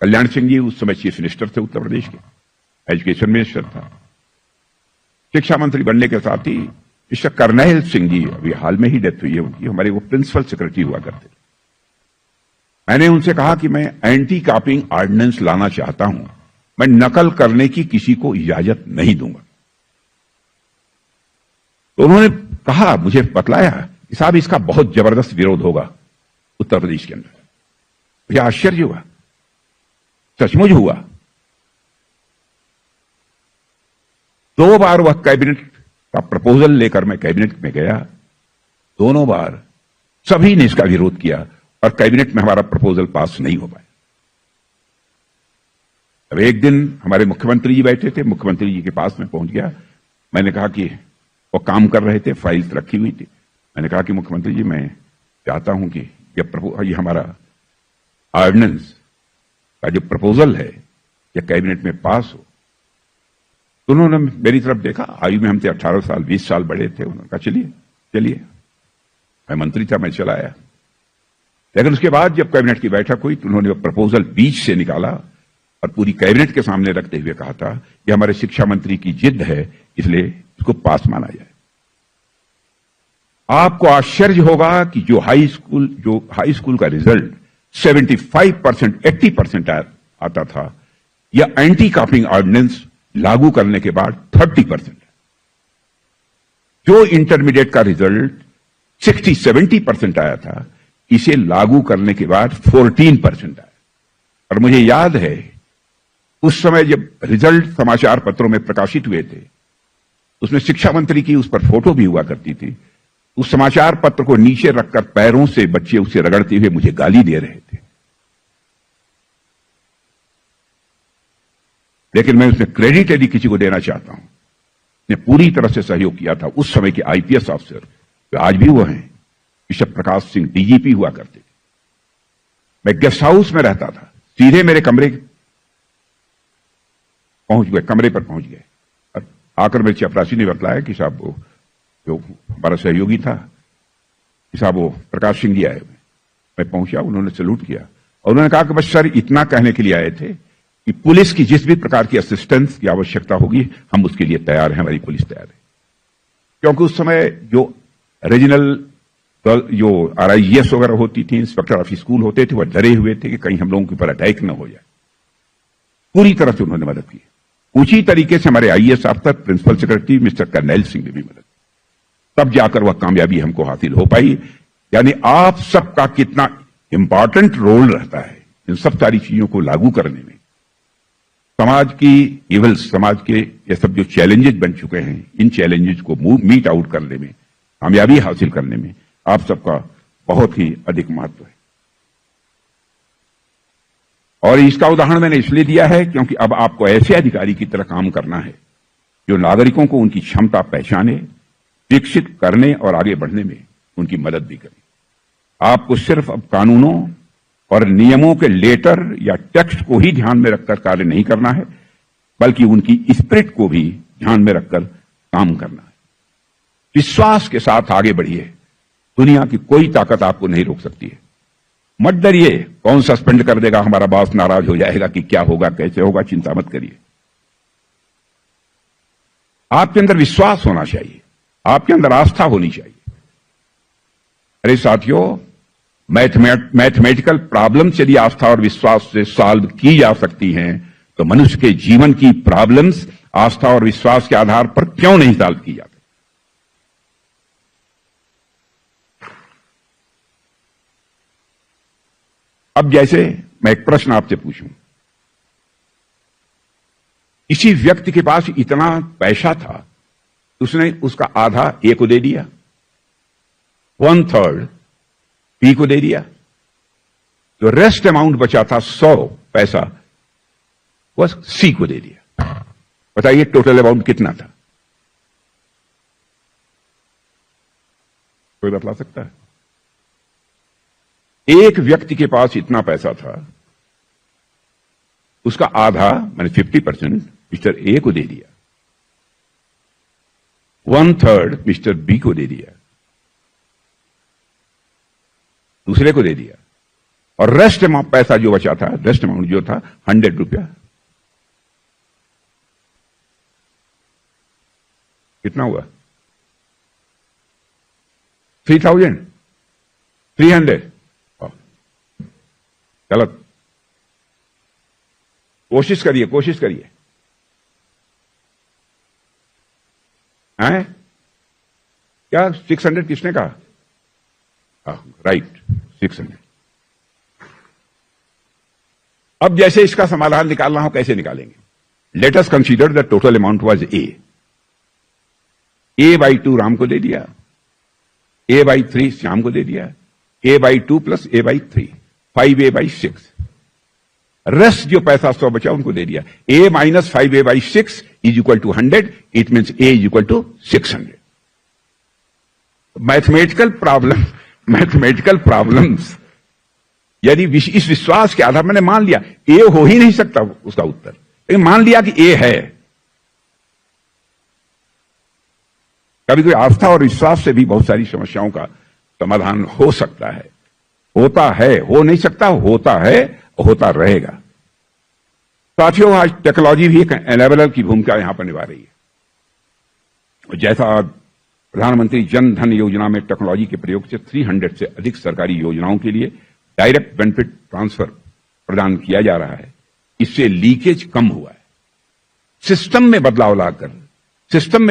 कल्याण सिंह जी उस समय चीफ मिनिस्टर थे उत्तर प्रदेश के, एजुकेशन मिनिस्टर था। शिक्षा मंत्री बनने के साथ ही मिस्टर करनैल सिंह जी, अभी हाल में ही डेथ हुई है उनकी, हमारे वो प्रिंसिपल सेक्रेटरी हुआ करते थे। मैंने उनसे कहा कि मैं एंटी कॉपिंग ऑर्डिनेंस लाना चाहता हूं, मैं नकल करने की किसी को इजाजत नहीं दूंगा। तो उन्होंने कहा, मुझे बतलाया कि साहब इसका बहुत जबरदस्त विरोध होगा उत्तर प्रदेश के अंदर। मुझे आश्चर्य हुआ, सचमुच हुआ। 2 बार वह कैबिनेट का प्रपोजल लेकर मैं कैबिनेट में गया, दोनों बार सभी ने इसका विरोध किया और कैबिनेट में हमारा प्रपोजल पास नहीं हो पाया। अब एक दिन हमारे मुख्यमंत्री जी बैठे थे, मुख्यमंत्री जी के पास में पहुंच गया। मैंने कहा कि वो काम कर रहे थे, फाइल्स रखी हुई थी। मैंने कहा कि मुख्यमंत्री जी, मैं चाहता हूं कि ये हमारा ऑर्डिनेंस का जो प्रपोजल है ये कैबिनेट में पास हो। तो उन्होंने मेरी तरफ देखा, आयु में हमसे 18 साल 20 साल बड़े थे। उन्होंने कहा चलिए। मैं मंत्री था, मैं चला आया। लेकिन उसके बाद जब कैबिनेट की बैठक हुई तो उन्होंने प्रपोजल बीच से निकाला और पूरी कैबिनेट के सामने रखते हुए कहा था कि हमारे शिक्षा मंत्री की जिद है, इसलिए इसको पास माना जाए। आपको आश्चर्य होगा कि जो हाई स्कूल का रिजल्ट 75%, 80% आता था, यह एंटी कॉपिंग ऑर्डिनेंस लागू करने के बाद 30% है। जो इंटरमीडिएट का रिजल्ट 60-70% आया था, इसे लागू करने के बाद 14% आया। और मुझे याद है उस समय जब रिजल्ट समाचार पत्रों में प्रकाशित हुए थे, उसमें शिक्षा मंत्री की उस पर फोटो भी हुआ करती थी। उस समाचार पत्र को नीचे रखकर पैरों से बच्चे उसे रगड़ते हुए मुझे गाली दे रहे थे। लेकिन मैं उसमें क्रेडिट यदि किसी को देना चाहता हूं, ने पूरी तरह से सहयोग किया था उस समय के आईपीएस अफसर, जो आज भी वो हैं, बिशप प्रकाश सिंह डीजीपी हुआ करते थे। मैं गेस्ट हाउस में रहता था, सीधे मेरे कमरे पर पहुंच गए और आकर मेरे चपरासी ने बतलाया कि साहब वो जो हमारा सहयोगी था, कि साहब वो प्रकाश सिंह जी आए हुए। मैं पहुंचा, उन्होंने सैल्यूट किया और उन्होंने कहा कि बस सर इतना कहने के लिए आए थे कि पुलिस की जिस भी प्रकार की असिस्टेंस की आवश्यकता होगी हम उसके लिए तैयार हैं, हमारी पुलिस तैयार है। क्योंकि उस समय जो रीजनल जो RIS वगैरह होती थी, इंस्पेक्टर ऑफ स्कूल होते थे, वह डरे हुए थे कि कहीं हम लोगों के ऊपर अटैक न हो जाए। पूरी तरह से उन्होंने मदद की। उसी तरीके से हमारे IAS अफसर principal secretary mister Karnail Singh ने भी मदद की, तब जाकर वह कामयाबी हमको हासिल हो पाई। यानी आप सबका कितना इंपॉर्टेंट रोल रहता है इन सब सारी चीजों को लागू करने में। समाज की इवल्स, समाज के ये सब जो चैलेंजेस बन चुके हैं, इन चैलेंजेस को मीट आउट करने में, कामयाबी हासिल करने में आप सबका बहुत ही अधिक महत्व है। और इसका उदाहरण मैंने इसलिए दिया है क्योंकि अब आपको ऐसे अधिकारी की तरह काम करना है जो नागरिकों को उनकी क्षमता पहचाने, विकसित करने और आगे बढ़ने में उनकी मदद भी करे। आपको सिर्फ अब कानूनों और नियमों के लेटर या टेक्स्ट को ही ध्यान में रखकर कार्य नहीं करना है, बल्कि उनकी स्पिरिट को भी ध्यान में रखकर काम करना है। विश्वास के साथ आगे बढ़िए, दुनिया की कोई ताकत आपको नहीं रोक सकती है। मत डरिए कौन सस्पेंड कर देगा, हमारा बॉस नाराज हो जाएगा कि क्या होगा कैसे होगा, चिंता मत करिए। आपके अंदर विश्वास होना चाहिए, आपके अंदर आस्था होनी चाहिए। अरे साथियों, मैथमेटिकल प्रॉब्लम्स यदि आस्था और विश्वास से सॉल्व की जा सकती हैं, तो मनुष्य के जीवन की प्रॉब्लम्स आस्था और विश्वास के आधार पर क्यों नहीं सॉल्व की जाती? अब जैसे मैं एक प्रश्न आपसे पूछूं किसी व्यक्ति के पास इतना पैसा था, उसने उसका आधा ए को दे दिया, 1/3 बी को दे दिया, जो रेस्ट अमाउंट बचा था 100 पैसा वह सी को दे दिया। बताइए टोटल अमाउंट कितना था? कोई बतला सकता है? एक व्यक्ति के पास इतना पैसा था, उसका आधा मैंने 50% मिस्टर ए को दे दिया, 1/3 मिस्टर बी को दे दिया, दूसरे को दे दिया, और रेस्ट अमाउंट पैसा जो बचा था, रेस्ट अमाउंट जो था 100 रुपया। कितना हुआ? 3,300। गलत। कोशिश करिए, कोशिश करिए। हैं? क्या 600 किसने कहा? राइट, 600। अब जैसे इसका समाधान निकालना हो, कैसे निकालेंगे? Let us consider the total amount was A/2 Ram को दे दिया, A/3 श्याम को दे दिया, A/2 plus A/3 5A/6। Rest जो पैसा 100 बचा उनको दे दिया। A minus 5A/6 is equal to 100, it means A is equal to 600। Mathematical problems यदि इस विश्वास के आधार, मैंने मान लिया ए हो ही नहीं सकता उसका उत्तर, लेकिन मान लिया कि ए है। कभी कोई आस्था और विश्वास से भी बहुत सारी समस्याओं का समाधान हो सकता है, होता है, हो नहीं सकता, होता है, होता रहेगा। साथियों, आज टेक्नोलॉजी भी एक एनेबलर की भूमिका यहां पर निभा रही है। जैसा प्रधानमंत्री जन धन योजना में टेक्नोलॉजी के प्रयोग से 300 से अधिक सरकारी योजनाओं के लिए डायरेक्ट बेनिफिट ट्रांसफर प्रदान किया जा रहा है, इससे लीकेज कम हुआ है। सिस्टम में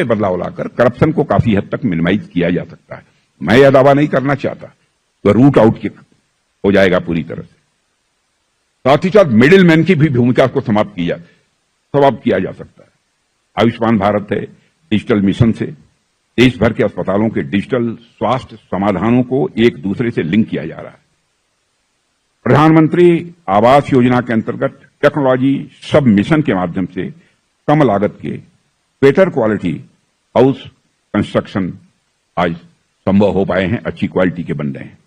बदलाव लाकर करप्शन को काफी हद तक मिनिमाइज किया जा सकता है। मैं यह दावा नहीं करना चाहता तो रूट आउट हो जाएगा पूरी तरह से। साथ ही साथ मिडिल मैन की भी भूमिका को समाप्त किया जा सकता है। आयुष्मान भारत है, डिजिटल मिशन से देश भर के अस्पतालों के डिजिटल स्वास्थ्य समाधानों को एक दूसरे से लिंक किया जा रहा है। प्रधानमंत्री आवास योजना के अंतर्गत टेक्नोलॉजी सब मिशन के माध्यम से कम लागत के बेटर क्वालिटी हाउस कंस्ट्रक्शन आज संभव हो पाए हैं, अच्छी क्वालिटी के बन रहे हैं।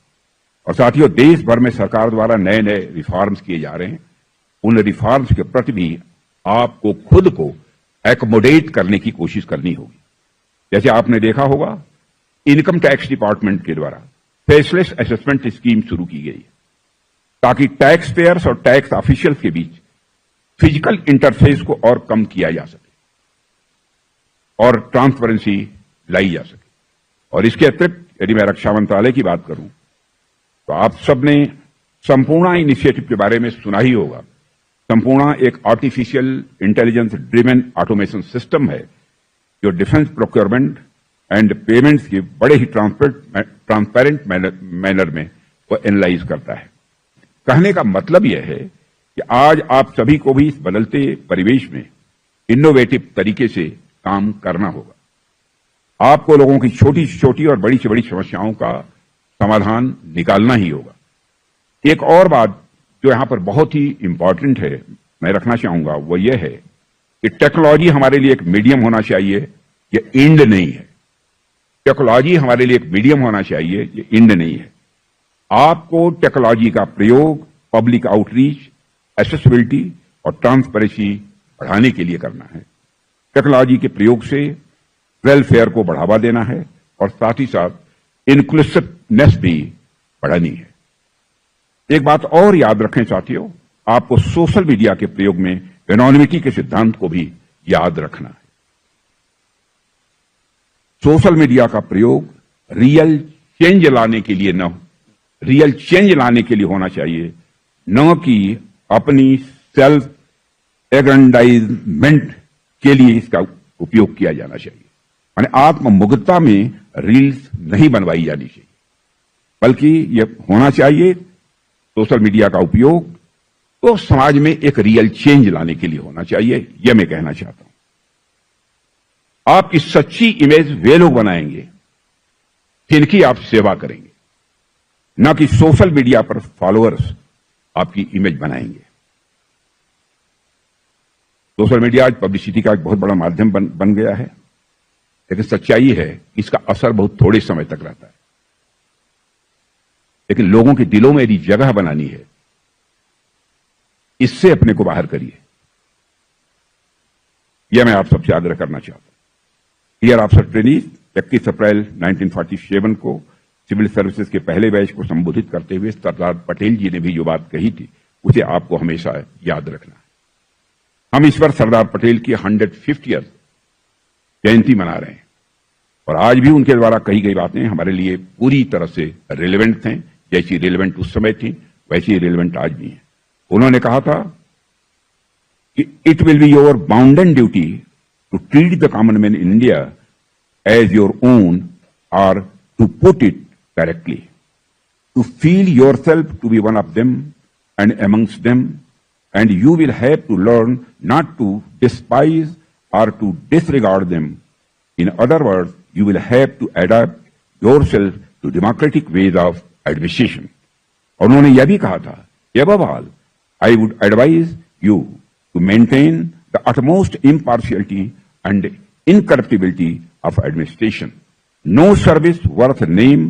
और साथियों, देश भर में सरकार द्वारा नए नए रिफॉर्म्स किए जा रहे हैं। उन रिफॉर्म्स के प्रति भी आपको खुद को एकोमोडेट करने की कोशिश करनी होगी। जैसे आपने देखा होगा, इनकम टैक्स डिपार्टमेंट के द्वारा फेसलेस असेसमेंट स्कीम शुरू की गई है, ताकि टैक्स पेयर्स और टैक्स ऑफिशियल्स के बीच फिजिकल इंटरफेस को और कम किया जा सके और ट्रांसपेरेंसी लाई जा सके। और इसके अतिरिक्त यदि मैं रक्षा मंत्रालय की बात करूं तो आप सबने संपूर्णा इनिशिएटिव के बारे में सुना ही होगा। संपूर्णा एक artificial intelligence driven automation system है जो डिफेंस प्रोक्योरमेंट एंड पेमेंट्स के बड़े ही ट्रांसपेरेंट मैनर में वो एनालाइज करता है। कहने का मतलब यह है कि आज आप सभी को भी इस बदलते परिवेश में इनोवेटिव तरीके से काम करना होगा। आपको लोगों की छोटी से छोटी और बड़ी से बड़ी समस्याओं का समाधान निकालना ही होगा। एक और बात जो यहां पर बहुत ही इंपॉर्टेंट है, मैं रखना चाहूंगा, वो ये है कि टेक्नोलॉजी हमारे लिए एक मीडियम होना चाहिए, ये एंड नहीं है। टेक्नोलॉजी हमारे लिए एक मीडियम होना चाहिए, ये एंड नहीं है। आपको टेक्नोलॉजी का प्रयोग पब्लिक आउटरीच, एक्सेसिबिलिटी और ट्रांसपेरेंसी बढ़ाने के लिए करना है। टेक्नोलॉजी के प्रयोग से वेलफेयर को बढ़ावा देना है और साथ ही साथ इंक्लूसिवनेस भी बढ़ानी है। एक बात और याद रखें साथियों, आपको सोशल मीडिया के प्रयोग में एनोनिमिटी के सिद्धांत को भी याद रखना है। सोशल मीडिया का प्रयोग रियल चेंज लाने के लिए होना चाहिए, न कि अपनी सेल्फ एग्रेंडाइजमेंट के लिए इसका उपयोग किया जाना चाहिए। यानी आत्ममुग्धता में रील्स नहीं बनवाई जानी चाहिए, बल्कि यह होना चाहिए सोशल मीडिया का उपयोग तो समाज में एक रियल चेंज लाने के लिए होना चाहिए, यह मैं कहना चाहता हूं। आपकी सच्ची इमेज वे लोग बनाएंगे जिनकी आप सेवा करेंगे, न कि सोशल मीडिया पर फॉलोअर्स आपकी इमेज बनाएंगे। सोशल मीडिया आज पब्लिसिटी का एक बहुत बड़ा माध्यम बन गया है, लेकिन सच्चाई है इसका असर बहुत थोड़े समय तक रहता है। लेकिन लोगों के दिलों में यदि जगह बनानी है, इससे अपने को बाहर करिए, यह मैं आप सबसे आग्रह करना चाहता हूं। डियर ऑफिसर ट्रेनीज, 21 अप्रैल 1947 को सिविल सर्विसेज के पहले बैच को संबोधित करते हुए सरदार पटेल जी ने भी जो बात कही थी, उसे आपको हमेशा याद रखना है। हम इस बार सरदार पटेल की 150th जयंती मना रहे हैं और आज भी उनके द्वारा कही गई बातें हमारे लिए पूरी तरह से रिलेवेंट हैं। जैसी रिलेवेंट उस समय थी वैसी रिलेवेंट आज भी हैं। उन्होंने कहा था कि it will be your bounden duty to treat the common man in India as your own or to put it correctly, to feel yourself to be one of them and amongst them, and you will have to learn not to despise or to disregard them. In other words, you will have to adapt yourself to democratic ways of administration. और उन्होंने यह भी कहा था, above all, I would advise you to maintain the utmost impartiality and incorruptibility of administration. No service worth a name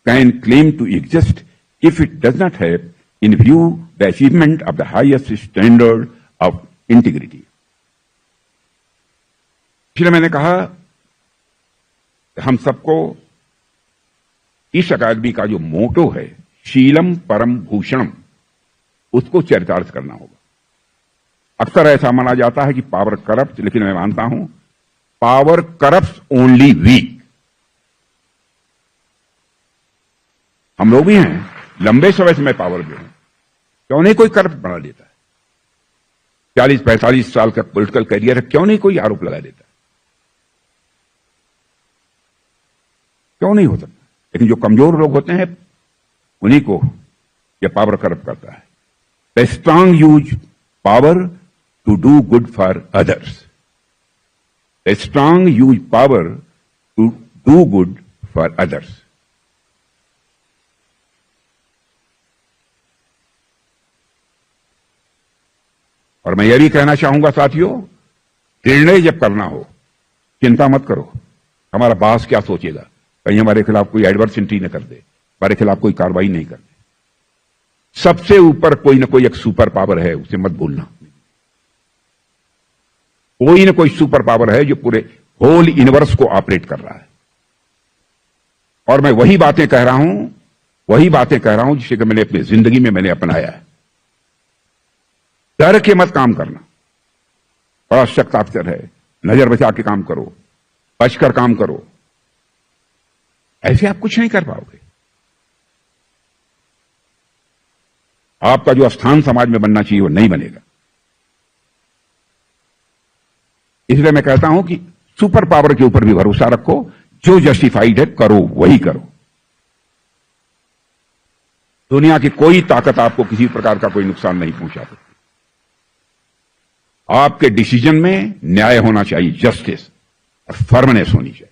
can claim to exist if it does not have in view the achievement of the highest standard of integrity. इसलिए मैंने कहा हम सबको इस अकादमी का जो मोटो है, शीलम परम भूषणम, उसको चरितार्थ करना होगा। अक्सर ऐसा माना जाता है कि पावर करप्ट, लेकिन मैं मानता हूं पावर करप्ट ओनली वीक। हम लोग भी हैं, लंबे समय से मैं पावर में हूं, क्यों नहीं कोई करप्ट बना देता है? 40-45 साल का पॉलिटिकल करियर है, क्यों नहीं कोई आरोप लगा देता? क्यों नहीं हो सकता? लेकिन जो कमजोर लोग होते हैं उन्हीं को यह पावर करप्ट करता है। The strong use power to do good for others. The strong use power to do good for others. और मैं यह भी कहना चाहूंगा साथियों, निर्णय जब करना हो चिंता मत करो हमारा बॉस क्या सोचेगा, कहीं हमारे खिलाफ कोई एडवर्स एंट्री न कर दे, हमारे खिलाफ कोई कार्रवाई नहीं कर दे। सबसे ऊपर कोई ना कोई एक सुपर पावर है, उसे मत भूलना। कोई ना कोई सुपर पावर है जो पूरे होल यूनिवर्स को ऑपरेट कर रहा है। और मैं वही बातें कह रहा हूं जिसे कि मैंने अपनी जिंदगी में मैंने अपनाया है। डर के मत काम करना, बड़ा सख्त अफसर है, नजर बचा के काम करो, बचकर काम करो, ऐसे आप कुछ नहीं कर पाओगे। आपका जो स्थान समाज में बनना चाहिए वो नहीं बनेगा। इसलिए मैं कहता हूं कि सुपर पावर के ऊपर भी भरोसा रखो, जो जस्टिफाइड है करो, वही करो। दुनिया की कोई ताकत आपको किसी प्रकार का कोई नुकसान नहीं पहुंचा सकती। आपके डिसीजन में न्याय होना चाहिए, जस्टिस और फर्मनेस होनी चाहिए।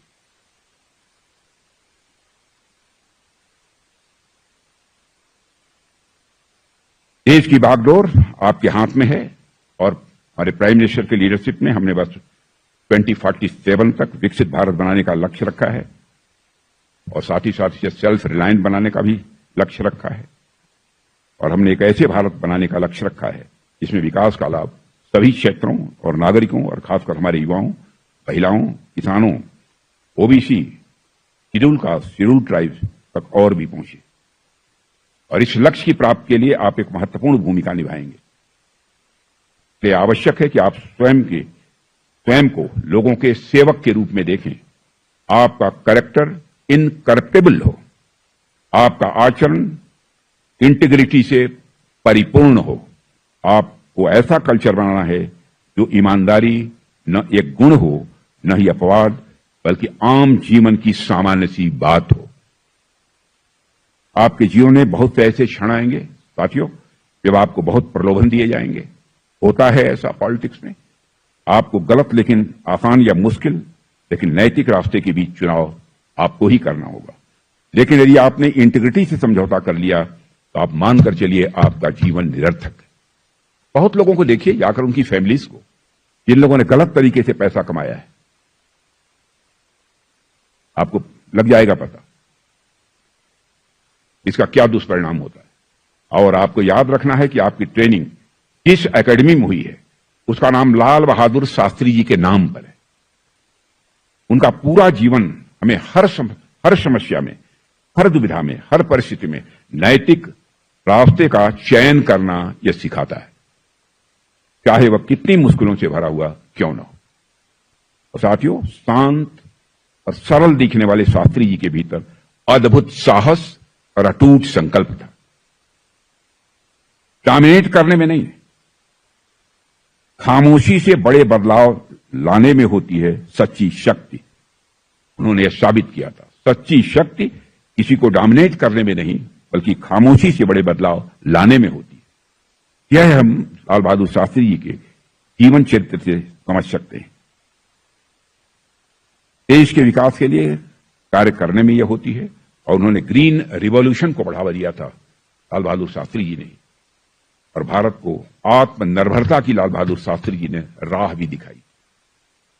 देश की बागडोर आपके हाथ में है और हमारे प्राइम मिनिस्टर के लीडरशिप में हमने बस 2047 तक विकसित भारत बनाने का लक्ष्य रखा है और साथ ही साथ इसे सेल्फ रिलायंट बनाने का भी लक्ष्य रखा है। और हमने एक ऐसे भारत बनाने का लक्ष्य रखा है जिसमें विकास का लाभ सभी क्षेत्रों और नागरिकों और खासकर हमारे युवाओं, महिलाओं, किसानों, OBC, schedule caste, schedule tribes तक और भी पहुंचे। और इस लक्ष्य की प्राप्ति के लिए आप एक महत्वपूर्ण भूमिका निभाएंगे। इसलिए आवश्यक है कि आप स्वयं को लोगों के सेवक के रूप में देखें। आपका कैरेक्टर इनकरप्टेबल हो, आपका आचरण इंटीग्रिटी से परिपूर्ण हो। आपको ऐसा कल्चर बनाना है जो ईमानदारी न एक गुण हो, न ही अपवाद, बल्कि आम जीवन की सामान्य सी बात हो। आपके जीवन में बहुत से ऐसे क्षण आएंगे साथियों जब आपको बहुत प्रलोभन दिए जाएंगे। होता है ऐसा पॉलिटिक्स में, आपको गलत लेकिन आसान या मुश्किल लेकिन नैतिक रास्ते के बीच चुनाव आपको ही करना होगा। लेकिन यदि आपने इंटीग्रिटी से समझौता कर लिया तो आप मानकर चलिए आपका जीवन निरर्थक है। बहुत लोगों को देखिए, जाकर उनकी फैमिलीज को, जिन लोगों ने गलत तरीके से पैसा कमाया है, आपको लग जाएगा पता इसका क्या दुष्परिणाम होता है। और आपको याद रखना है कि आपकी ट्रेनिंग जिस एकेडमी में हुई है उसका नाम लाल बहादुर शास्त्री जी के नाम पर है। उनका पूरा जीवन हमें हर समस्या में, हर दुविधा में, हर परिस्थिति में नैतिक रास्ते का चयन करना यह सिखाता है, चाहे वह कितनी मुश्किलों से भरा हुआ क्यों न हो। और साथियों, शांत और सरल दिखने वाले शास्त्री जी के भीतर अद्भुत साहस और अटूट संकल्प था। डोमिनेट करने में नहीं, खामोशी से बड़े बदलाव लाने में होती है सच्ची शक्ति। उन्होंने यह साबित किया था, सच्ची शक्ति किसी को डोमिनेट करने में नहीं बल्कि खामोशी से बड़े बदलाव लाने में होती है। यह हम लाल बहादुर शास्त्री जी के जीवन चरित्र से समझ सकते हैं। देश के विकास के लिए कार्य करने में यह होती है। और उन्होंने ग्रीन रिवॉल्यूशन को बढ़ावा दिया था लाल बहादुर शास्त्री जी ने, और भारत को आत्मनिर्भरता की लाल बहादुर शास्त्री जी ने राह भी दिखाई।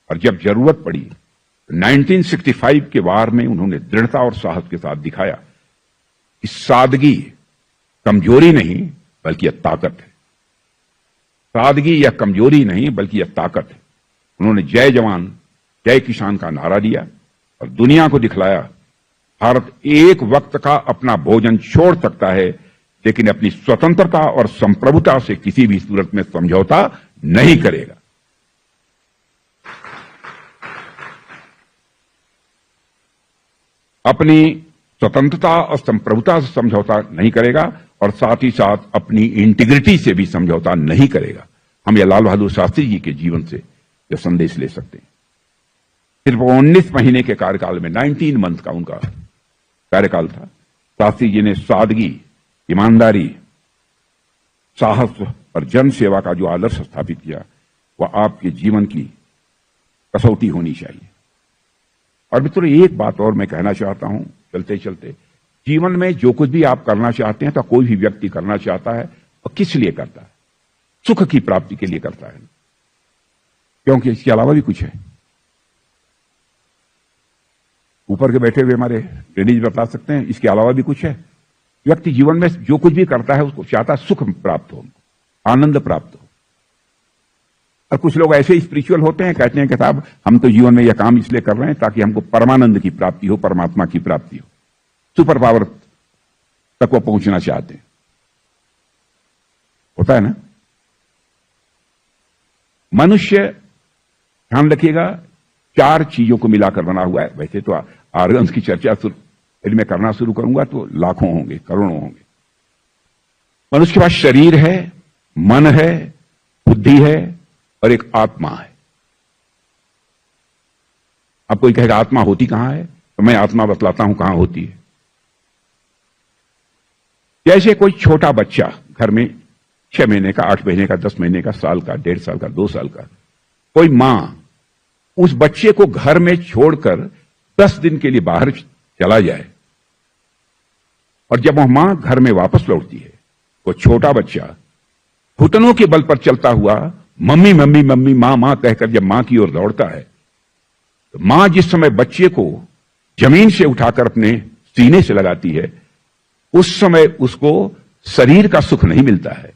और जब जरूरत पड़ी 1965 के वार में उन्होंने दृढ़ता और साहस के साथ दिखाया कि सादगी कमजोरी नहीं बल्कि यह ताकत है। सादगी या कमजोरी नहीं बल्कि यह ताकत है। उन्होंने जय जवान जय किसान का नारा दिया और दुनिया को दिखलाया, भारत एक वक्त का अपना भोजन छोड़ सकता है लेकिन अपनी स्वतंत्रता और संप्रभुता से किसी भी सूरत में समझौता नहीं करेगा। अपनी स्वतंत्रता और संप्रभुता से समझौता नहीं करेगा और साथ ही साथ अपनी इंटीग्रिटी से भी समझौता नहीं करेगा। हम यह लाल बहादुर शास्त्री जी के जीवन से यह संदेश ले सकते हैं। सिर्फ 19 महीने के कार्यकाल में, 19 मंथ का उनका कार्यकाल था, शास्त्री जी ने सादगी, ईमानदारी, साहस और जन सेवा का जो आदर्श स्थापित किया वह आपके जीवन की कसौटी होनी चाहिए। और मित्रों, एक बात और मैं कहना चाहता हूं चलते चलते, जीवन में जो कुछ भी आप करना चाहते हैं तो कोई भी व्यक्ति करना चाहता है और किस लिए करता है? सुख की प्राप्ति के लिए करता है, क्योंकि इसके अलावा भी कुछ है। ऊपर के बैठे हुए हमारे ट्रेनिज बता सकते हैं, इसके अलावा भी कुछ है। व्यक्ति जीवन में जो कुछ भी करता है उसको चाहता है सुख प्राप्त हो, आनंद प्राप्त हो। और कुछ लोग ऐसे स्पिरिचुअल होते हैं, कहते हैं कि साहब हम तो जीवन में यह काम इसलिए कर रहे हैं ताकि हमको परमानंद की प्राप्ति हो, परमात्मा की प्राप्ति हो, सुपर पावर तक वो पहुंचना चाहते हैं। होता है ना? मनुष्य, ध्यान रखिएगा, 4 चीजों को मिलाकर बना हुआ है। वैसे तो ऑर्गन्स की चर्चा यदि मैं करना शुरू करूंगा तो लाखों होंगे, करोड़ों होंगे। मनुष्य के पास शरीर है, मन है, बुद्धि है और एक आत्मा है। अब कोई कहेगा आत्मा होती कहां है, तो मैं आत्मा बतलाता हूं कहां होती है। जैसे कोई छोटा बच्चा घर में 6 महीने का, 8 महीने का, 10 महीने का, साल का, 1.5 साल का, 2 साल का, कोई मां उस बच्चे को घर में छोड़कर 10 दिन के लिए बाहर चला जाए और जब वह मां घर में वापस लौटती है, वो छोटा बच्चा घुटनों के बल पर चलता हुआ मम्मी मम्मी मम्मी, मां मां कहकर जब मां की ओर दौड़ता है, तो मां जिस समय बच्चे को जमीन से उठाकर अपने सीने से लगाती है, उस समय उसको शरीर का सुख नहीं मिलता है,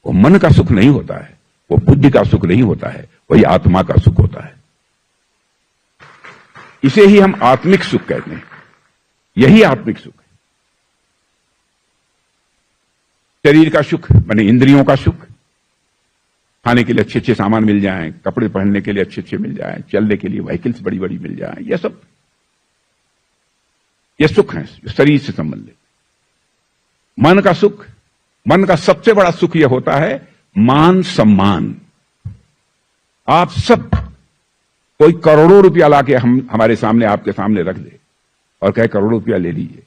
वो मन का सुख नहीं होता है, वो बुद्धि का सुख नहीं होता है, वही आत्मा का सुख होता है। इसे ही हम आत्मिक सुख कहते हैं। यही आत्मिक सुख है। शरीर का सुख माने इंद्रियों का सुख, खाने के लिए अच्छे अच्छे सामान मिल जाएं, कपड़े पहनने के लिए अच्छे अच्छे मिल जाएं, चलने के लिए व्हीकल्स बड़ी बड़ी मिल जाएं, यह सब ये सुख है जो शरीर से संबंधित। मन का सुख, मन का सबसे बड़ा सुख यह होता है मान सम्मान। आप सब, कोई करोड़ों रुपया लाके हमारे सामने, आपके सामने रख दे और कहे करोड़ों रुपया ले लीजिए,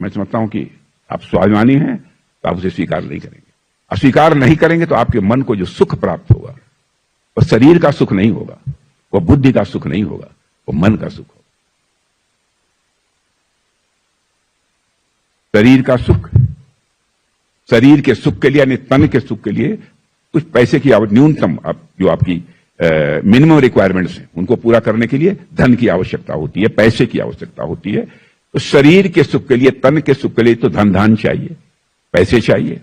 मैं समझता हूं कि आप स्वाभिमानी हैं, तो आप उसे स्वीकार नहीं करेंगे। अस्वीकार नहीं करेंगे तो आपके मन को जो सुख प्राप्त होगा वो शरीर का सुख नहीं होगा, वो बुद्धि का सुख नहीं होगा, वो मन का सुख होगा। शरीर का सुख, शरीर के सुख के लिए यानी तन के सुख के लिए कुछ पैसे की न्यूनतम जो आपकी मिनिमम रिक्वायरमेंट्स हैं उनको पूरा करने के लिए धन की आवश्यकता होती है, पैसे की आवश्यकता होती है। तो शरीर के सुख के लिए, तन के सुख के लिए तो धन धान चाहिए, पैसे चाहिए।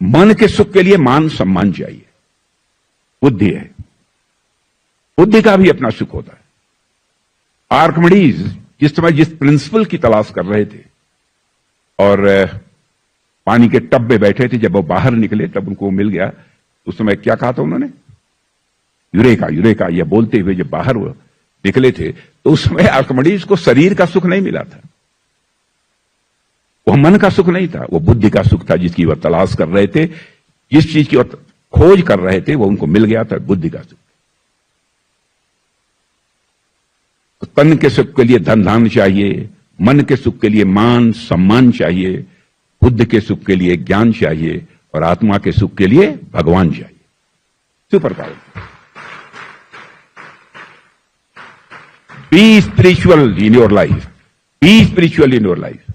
मन के सुख के लिए मान सम्मान चाहिए, बुद्धि है, बुद्धि का भी अपना सुख होता है। आर्किमिडीज जिस समय जिस प्रिंसिपल की तलाश कर रहे थे और पानी के टब में बैठे थे, जब वो बाहर निकले तब उनको मिल गया। उस समय क्या कहा था उन्होंने? यूरेका यूरेका, यह बोलते हुए जब बाहर वो निकले थे तो उस समय आर्किमिडीज को शरीर का सुख नहीं मिला था, वह मन का सुख नहीं था, वो बुद्धि का सुख था जिसकी वह तलाश कर रहे थे, जिस चीज की वह खोज कर रहे थे वो उनको मिल गया था, बुद्धि का सुख। तो तन के सुख के लिए धन धान चाहिए, मन के सुख के लिए मान सम्मान चाहिए, बुद्ध के सुख के लिए ज्ञान चाहिए और आत्मा के सुख के लिए भगवान चाहिए। Super power. B spiritual in your life, B spiritual in your life.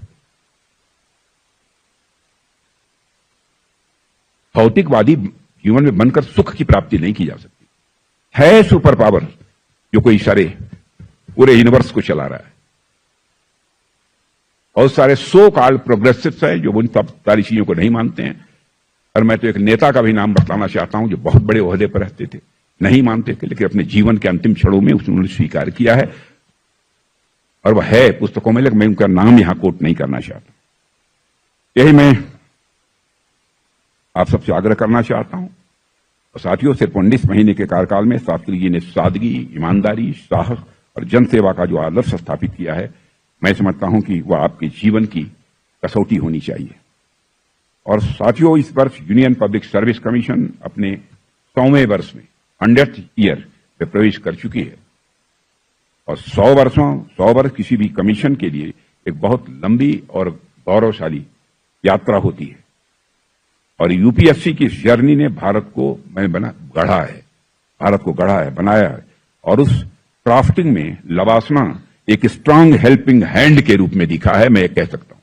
भौतिकवादी जीवन में बनकर सुख की प्राप्ति नहीं की जा सकती। है सुपर पावर जो कोई सारे पूरे यूनिवर्स को चला रहा है। बहुत सारे सो कॉल्ड प्रोग्रेसिव्स हैं जो उन सब सारी चीजों को नहीं मानते हैं। और मैं तो एक नेता का भी नाम बताना चाहता हूं जो बहुत बड़े ओहदे पर रहते थे, नहीं मानते थे, लेकिन अपने जीवन के अंतिम क्षणों में उन्होंने स्वीकार किया है और वह है पुस्तकों में, लेकिन मैं उनका नाम यहां कोट नहीं करना चाहता। यही मैं आप सबसे आग्रह करना चाहता हूं। और साथियों, सिर्फ 19 महीने के कार्यकाल में शास्त्री जी ने सादगी, ईमानदारी, साहस और जनसेवा का जो आदर्श स्थापित किया है, मैं समझता हूं कि वह आपके जीवन की कसौटी होनी चाहिए। और साथियों, इस वर्ष यूनियन पब्लिक सर्विस कमीशन अपने 100वें वर्ष में 100th ईयर में प्रवेश कर चुकी है। और 100 वर्ष किसी भी कमीशन के लिए एक बहुत लंबी और गौरवशाली यात्रा होती है। और यूपीएससी की इस जर्नी ने भारत को गढ़ा है, भारत को गढ़ा है, बनाया है। और उस क्राफ्टिंग में लवासना एक स्ट्रांग हेल्पिंग हैंड के रूप में दिखा है, मैं ये कह सकता हूं।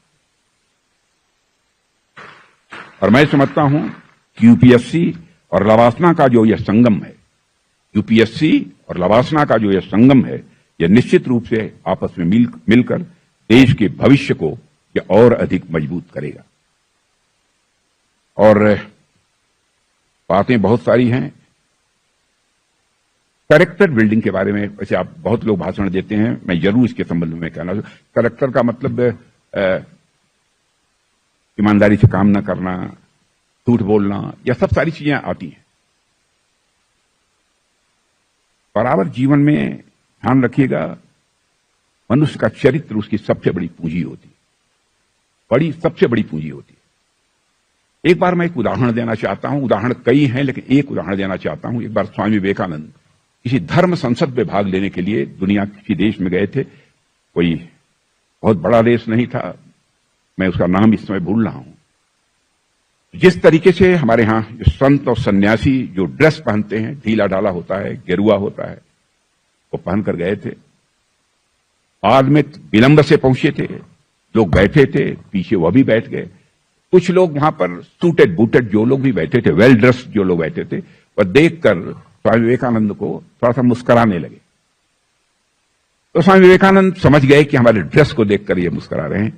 और मैं समझता हूं कि यूपीएससी और लवासना का जो यह संगम है, यूपीएससी और लवासना का जो यह संगम है, यह निश्चित रूप से आपस में मिलकर देश के भविष्य को यह और अधिक मजबूत करेगा। और बातें बहुत सारी हैं। कैरेक्टर बिल्डिंग के बारे में वैसे आप बहुत लोग भाषण देते हैं, मैं जरूर इसके संबंध में कहना चाहूं। कैरेक्टर का मतलब ईमानदारी से काम न करना, झूठ बोलना, यह सब सारी चीजें आती हैं। बराबर जीवन में ध्यान रखिएगा, मनुष्य का चरित्र उसकी सबसे बड़ी पूंजी होती है, सबसे बड़ी पूंजी होती है। एक बार मैं एक उदाहरण देना चाहता हूं, उदाहरण कई हैं लेकिन एक उदाहरण देना चाहता हूं। एक बार स्वामी विवेकानंद किसी धर्म संसद में भाग लेने के लिए दुनिया किसी देश में गए थे। कोई बहुत बड़ा देश नहीं था, मैं उसका नाम इस समय भूल रहा हूं। जिस तरीके से हमारे यहां जो संत और सन्यासी जो ड्रेस पहनते हैं, ढीला ढाला होता है, गेरुआ होता है, वो पहनकर गए थे। बाद में विलंब से पहुंचे थे, लोग बैठे थे, पीछे वह भी बैठ गए। कुछ लोग वहां पर सूटेड बूटेड जो लोग भी बैठे थे, वेल ड्रेस्ड जो लोग बैठे थे, वह देखकर स्वामी विवेकानंद को थोड़ा सा मुस्कुराने लगे। तो स्वामी विवेकानंद समझ गए कि हमारे ड्रेस को देखकर ये मुस्कुरा रहे हैं।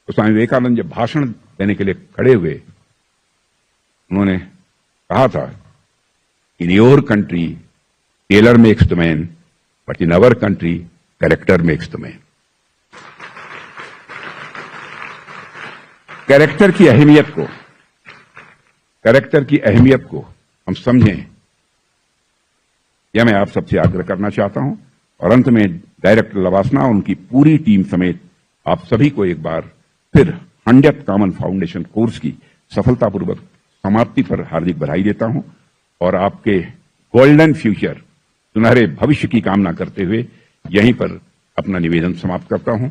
तो स्वामी विवेकानंद जब भाषण देने के लिए खड़े हुए, उन्होंने कहा था, in your country tailor makes the man, but in our country character makes the man. Character की अहमियत को हम समझें, यह मैं आप सबसे आग्रह करना चाहता हूं। और अंत में डायरेक्टर लवासना और उनकी पूरी टीम समेत आप सभी को एक बार फिर 100th कॉमन फाउंडेशन कोर्स की सफलतापूर्वक समाप्ति पर हार्दिक बधाई देता हूं और आपके गोल्डन फ्यूचर, सुनहरे भविष्य की कामना करते हुए यहीं पर अपना निवेदन समाप्त करता हूं।